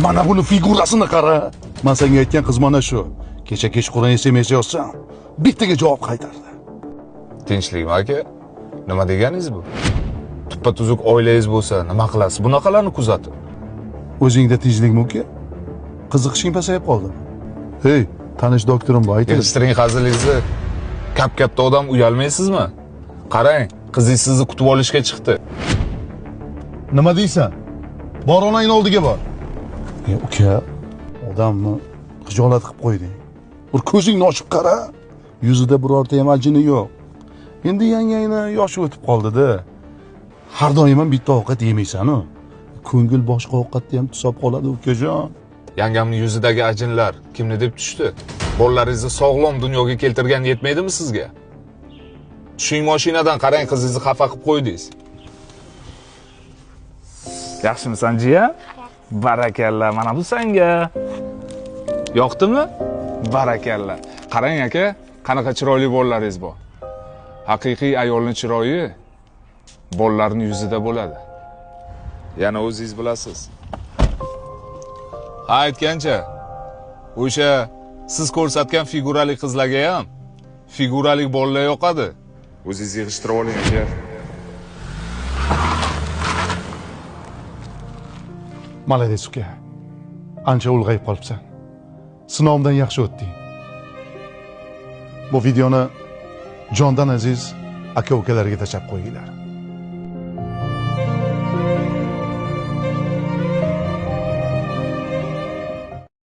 Mana buni figurasini qara. Men senga aytgan qiz mana shu. Kecha kechqurun SMS yozsam, bittaga javob qaytardi. Tinchlikmi aka? Nima deganingiz bu? Tuppa-tuzuk oilangiz bo'lsa, nima qilasiz bunaqalarni kuzatib? O'zingda tinchlikmi uka? Qiziqishing pasayib qoldimi? Hey, tanish doktorim bor, ayting. Yig'ishtiring hazilingizni. Kap-katta odam uyalmaysizmi? Qarang, qizingiz sizni kutib olishga chiqdi. Nima deysan? Bor onangning oldiga bor. Uka, odamni xijolat qilib qo'yding. Bir ko'zingni ochib qara. Yuzida birorta ham ajini yo'q. Endi yangangni yoshi o'tib qoldi-da. Har doim ham bitta ovqat yemaysan-ku. Ko'ngil boshqa ovqatda ham tusab qoladi ukajon. Yangamning yuzidagi ajinlar kimni deb tushdi? Bolalaringizni sog'lom dunyoga keltirgan yetmaydimi sizga? Tushing mashinadan, qarang, qizingizni xafa qilib qo'ydingiz. Yaxshimisan jiya? Barakalla, mana bu senga. Yoqdimi? Barakalla. Qarang aka, qanaqa chiroyli bolalaringiz bor. Haqiqiy ayolning chiroyi bolalarning yuzida bo'ladi. Yana o'zingiz bilasiz. Ha, aytgancha, o'sha siz ko'rsatgan figurali qizlarga ham figurali bolalar yoqadi. O'zingiz yig'ishtirib oling aka. Malades uka. Ancha ulg'ayib qolibsan. Sinovimdan yaxshi o'tding. Bu videoni jondan aziz aka-ukalarga tashlab qo'yinglar.